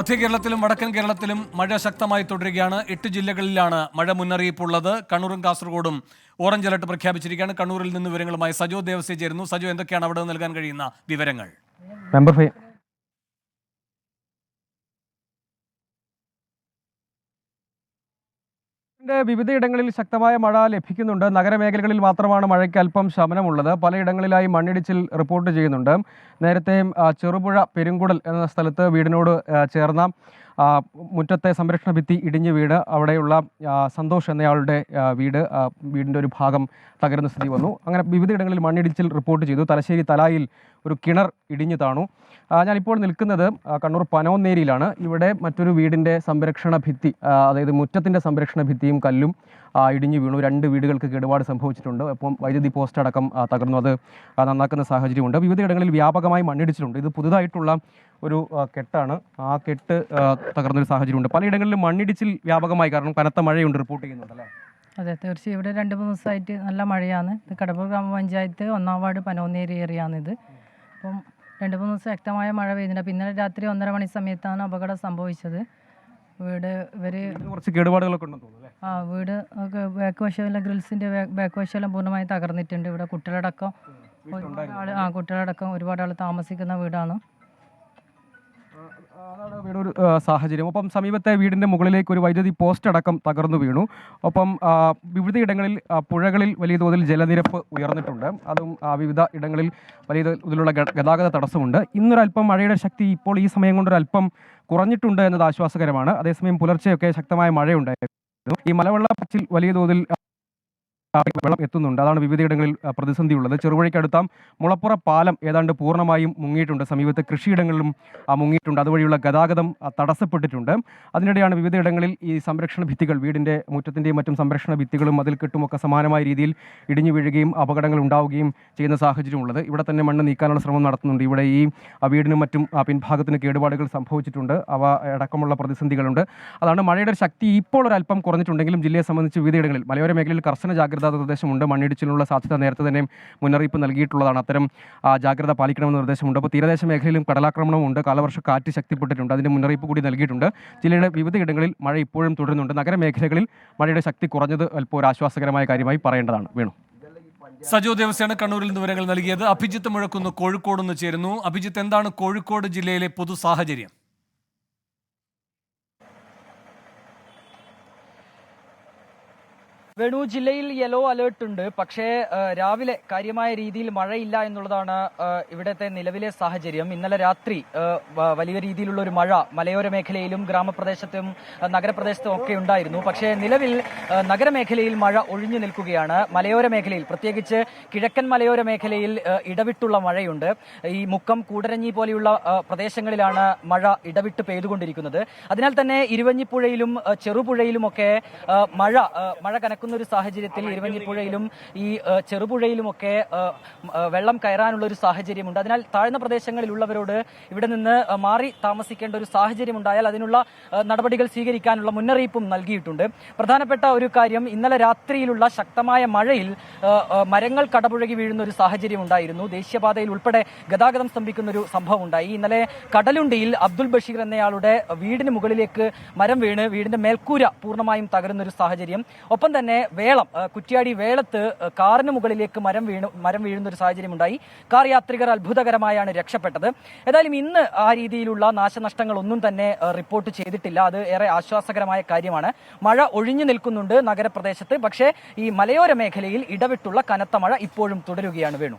മധ്യ കേരളത്തിലും വടക്കൻ കേരളത്തിലും മഴ ശക്തമായി തുടരുകയാണ്. 8 ജില്ലകളിലാണ് മഴ മുന്നറിയിപ്പുള്ളത്. കണ്ണൂരും കാസർഗോഡും ഓറഞ്ച് അലർട്ട് പ്രഖ്യാപിച്ചിരിക്കുകയാണ്. കണ്ണൂരിൽ നിന്ന് വിവരങ്ങളുമായി സജോ ദേവസ്യ ചേരുന്നു. സജോ, എന്തൊക്കെയാണ് അവിടെ നൽകാൻ കഴിയുന്ന വിവരങ്ങൾ? വിവിധയിടങ്ങളിൽ ശക്തമായ മഴ ലഭിക്കുന്നുണ്ട്. നഗരമേഖലകളിൽ മാത്രമാണ് മഴയ്ക്ക് അല്പം ശമനമുള്ളത്. പലയിടങ്ങളിലായി മണ്ണിടിച്ചിൽ റിപ്പോർട്ട് ചെയ്യുന്നുണ്ട്. നേരത്തെ ചെറുപുഴ പെരുങ്കുടൽ എന്ന സ്ഥലത്ത് വീടിനോട് ചേർന്ന മുറ്റത്തെ സംരക്ഷണ ഭിത്തി ഇടിഞ്ഞു വീട് അവിടെയുള്ള സന്തോഷ് എന്നയാളുടെ വീടിൻ്റെ ഒരു ഭാഗം തകരുന്ന സ്ഥിതി വന്നു. അങ്ങനെ വിവിധയിടങ്ങളിൽ മണ്ണിടിച്ചിൽ റിപ്പോർട്ട് ചെയ്തു. തലശ്ശേരി തലായിൽ ഒരു കിണർ ഇടിഞ്ഞു താണു. ഞാനിപ്പോൾ നിൽക്കുന്നത് കണ്ണൂർ പനോന്നേരിയിലാണ്. ഇവിടെ മറ്റൊരു വീടിൻ്റെ സംരക്ഷണ ഭിത്തി, അതായത് മുറ്റത്തിൻ്റെ സംരക്ഷണ ഭിത്തിയും കല്ലും ഇടിഞ്ഞു വീണു. 2 വീടുകൾക്ക് കേടുപാട് സംഭവിച്ചിട്ടുണ്ട്. ഒപ്പം വൈദ്യുതി പോസ്റ്റ് അടക്കം തകർന്നു. അത് നന്നാക്കുന്ന സാഹചര്യമുണ്ട്. വിവിധയിടങ്ങളിൽ വ്യാപകമായി മണ്ണിടിച്ചിട്ടുണ്ട്. ഇത് പുതുതായിട്ടുള്ള ഒരു കെട്ടാണ്. ആ കെട്ട് തകർന്നൊരു സാഹചര്യമുണ്ട്. പലയിടങ്ങളിലും മണ്ണിടിച്ചിൽ വ്യാപകമായി, കാരണം കനത്ത മഴയുണ്ട് റിപ്പോർട്ട് ചെയ്യുന്നുണ്ടല്ലേ? അതെ, തീർച്ചയായും ഇവിടെ 2-3 ദിവസമായിട്ട് നല്ല മഴയാണ്. ഇത് കടപ്പൂർ ഗ്രാമപഞ്ചായത്ത് 1-ാം വാർഡ് പനോന്നേരി ഏരിയയാണിത്. അപ്പം 2-3 ദിവസം ശക്തമായ മഴ പെയ്യുന്നുണ്ട്. അപ്പം ഇന്നലെ രാത്രി 1:30 മണി സമയത്താണ് അപകടം സംഭവിച്ചത്. കുറച്ച് കേടുപാടുകളൊക്കെ ഉണ്ടെന്ന് തോന്നുന്നു. വീട് ബാക്ക് വശമെല്ലാം ഗ്രിൽസിൻ്റെ ബാക്ക് വശമെല്ലാം പൂർണ്ണമായി തകർന്നിട്ടുണ്ട്. ഇവിടെ കുട്ടികളടക്കം ഒരുപാട് ആൾ താമസിക്കുന്ന വീടാണ്. അതാണ് വീടൊരു സാഹചര്യം. ഒപ്പം സമീപത്തെ വീടിൻ്റെ മുകളിലേക്ക് ഒരു വൈദ്യുതി പോസ്റ്റ് അടക്കം തകർന്നു വീണു. ഒപ്പം വിവിധയിടങ്ങളിൽ പുഴകളിൽ വലിയ തോതിൽ ജലനിരപ്പ് ഉയർന്നിട്ടുണ്ട്. അതും വിവിധ ഇടങ്ങളിൽ വലിയ തോതിലുള്ള ഗതാഗത തടസ്സമുണ്ട്. ഇന്നൊരല്പം മഴയുടെ ശക്തി ഇപ്പോൾ ഈ സമയം കൊണ്ടൊരല്പം കുറഞ്ഞിട്ടുണ്ട് എന്നത് ആശ്വാസകരമാണ്. അതേസമയം പുലർച്ചെയൊക്കെ ശക്തമായ മഴയുണ്ടായിരുന്നു. ഈ മലവെള്ളപ്പാച്ചിൽ വലിയ തോതിൽ വെള്ളം എത്തുന്നുണ്ട്. അതാണ് വിവിധയിടങ്ങളിൽ പ്രതിസന്ധിയുള്ളത്. ചെറുപുഴയ്ക്കടുത്ത മുളപ്പുറ പാലം ഏതാണ്ട് പൂർണ്ണമായും മുങ്ങിയിട്ടുണ്ട്. സമീപത്തെ കൃഷിയിടങ്ങളിലും മുങ്ങിയിട്ടുണ്ട്. അതുവഴിയുള്ള ഗതാഗതം തടസ്സപ്പെട്ടിട്ടുണ്ട്. അതിനിടെയാണ് വിവിധയിടങ്ങളിൽ ഈ സംരക്ഷണ ഭിത്തികൾ, വീടിൻ്റെ മുറ്റത്തിൻ്റെയും മറ്റും സംരക്ഷണ ഭിത്തികളും മതിൽക്കെട്ടുമൊക്കെ സമാനമായ രീതിയിൽ ഇടിഞ്ഞു വീഴുകയും അപകടങ്ങൾ ഉണ്ടാവുകയും ചെയ്യുന്ന സാഹചര്യമുള്ളത്. ഇവിടെ തന്നെ മണ്ണ് നീക്കാനുള്ള ശ്രമം നടത്തുന്നുണ്ട്. ഇവിടെ ഈ വീടിനും മറ്റും പിൻഭാഗത്തിന് കേടുപാടുകൾ സംഭവിച്ചിട്ടുണ്ട്. അവ അടക്കമുള്ള പ്രതിസന്ധികളുണ്ട്. അതാണ് മഴയുടെ ശക്തി ഇപ്പോൾ ഒരല്പം കുറഞ്ഞിട്ടുണ്ടെങ്കിലും ജില്ലയെ സംബന്ധിച്ച് വിവിധയിടങ്ങളിൽ മലയോര മേഖലയിൽ കർശന ജാഗ്രതാ നിർദ്ദേശമുണ്ട്. മണ്ണിടിച്ചിലുള്ള സാധ്യത നേരത്തെ തന്നെ മുന്നറിയിപ്പ് നൽകിയിട്ടുള്ളതാണ്. അത്തരം ജാഗ്രത പാലിക്കണമെന്ന നിർദ്ദേശമുണ്ട്. അപ്പോൾ തീരദേശ മേഖലയിലും കടലാക്രമണവും ഉണ്ട്. കാലവർഷ കാറ്റ് ശക്തിപ്പെട്ടിട്ടുണ്ട്. അതിൻ്റെ മുന്നറിയിപ്പ് കൂടി നൽകിയിട്ടുണ്ട്. ജില്ലയുടെ വിവിധയിടങ്ങളിൽ മഴ ഇപ്പോഴും തുടരുന്നുണ്ട്. നഗരമേഖലകളിൽ മഴയുടെ ശക്തി കുറഞ്ഞത് അല്പം ഒരു ആശ്വാസകരമായ കാര്യമായി പറയേണ്ടതാണ്. വേണു. സജോ ദേവസ്യാണ് കണ്ണൂരിൽ നിന്ന് വിവരങ്ങൾ നൽകിയത്. അഭിജിത്ത് മുഴക്കുന്ന് കോഴിക്കോട് നിന്ന് ചേരുന്നു. അഭിജിത്ത്, എന്താണ് കോഴിക്കോട് ജില്ലയിലെ പൊതു സാഹചര്യം? വേണു, ജില്ലയിൽ യെല്ലോ അലേർട്ട് ഉണ്ട്. പക്ഷേ രാവിലെ കാര്യമായ രീതിയിൽ മഴയില്ല എന്നുള്ളതാണ് ഇവിടുത്തെ നിലവിലെ സാഹചര്യം. ഇന്നലെ രാത്രി വലിയ രീതിയിലുള്ള ഒരു മഴ മലയോര മേഖലയിലും ഗ്രാമപ്രദേശത്തും നഗരപ്രദേശത്തും ഒക്കെ ഉണ്ടായിരുന്നു. പക്ഷേ നിലവിൽ നഗരമേഖലയിൽ മഴ ഒഴിഞ്ഞു നിൽക്കുകയാണ്. മലയോര മേഖലയിൽ, പ്രത്യേകിച്ച് കിഴക്കൻ മലയോര മേഖലയിൽ ഇടവിട്ടുള്ള മഴയുണ്ട്. ഈ മുക്കം, കൂടരഞ്ഞി പോലെയുള്ള പ്രദേശങ്ങളിലാണ് മഴ ഇടവിട്ട് പെയ്തുകൊണ്ടിരിക്കുന്നത്. അതിനാൽ തന്നെ ഇരുവഞ്ഞിപ്പുഴയിലും ചെറുപുഴയിലുമൊക്കെ മഴ കനക്കുന്ന ഒരു സാഹചര്യത്തിൽ ഇരുവഞ്ഞിപ്പുഴയിലും ഈ ചെറുപുഴയിലുമൊക്കെ വെള്ളം കയറാനുള്ള ഒരു സാഹചര്യമുണ്ട്. അതിനാൽ താഴ്ന്ന പ്രദേശങ്ങളിലുള്ളവരോട് ഇവിടെ നിന്ന് മാറി താമസിക്കേണ്ട ഒരു സാഹചര്യം ഉണ്ടായാൽ അതിനുള്ള നടപടികൾ സ്വീകരിക്കാനുള്ള മുന്നറിയിപ്പും നൽകിയിട്ടുണ്ട്. പ്രധാനപ്പെട്ട ഒരു കാര്യം, ഇന്നലെ രാത്രിയിലുള്ള ശക്തമായ മഴയിൽ മരങ്ങൾ കടപുഴകി വീഴുന്ന ഒരു സാഹചര്യം ഉണ്ടായിരുന്നു. ദേശീയപാതയിൽ ഉൾപ്പെടെ ഗതാഗതം സ്തംഭിക്കുന്ന ഒരു സംഭവം ഉണ്ടായി. ഇന്നലെ കടലുണ്ടിയിൽ അബ്ദുൾ ബഷീർ എന്നയാളുടെ വീടിന് മുകളിലേക്ക് മരം വീണ് വീടിന്റെ മേൽക്കൂര പൂർണ്ണമായും തകരുന്ന ഒരു സാഹചര്യം. ഒപ്പം തന്നെ കുറ്റ്യാടി വേളത്ത് കാറിന് മുകളിലേക്ക് മരം വീഴുന്ന ഒരു സാഹചര്യം ഉണ്ടായി. കാർ യാത്രികർ അത്ഭുതകരമായാണ് രക്ഷപ്പെട്ടത്. ഏതായാലും ഇന്ന് ആ രീതിയിലുള്ള നാശനഷ്ടങ്ങൾ ഒന്നും തന്നെ റിപ്പോർട്ട് ചെയ്തിട്ടില്ല. അത് ഏറെ ആശ്വാസകരമായ കാര്യമാണ്. മഴ ഒഴിഞ്ഞു നിൽക്കുന്നുണ്ട് നഗരപ്രദേശത്ത്. പക്ഷേ ഈ മലയോര മേഖലയിൽ ഇടവിട്ടുള്ള കനത്ത മഴ ഇപ്പോഴും തുടരുകയാണ്. വേണു.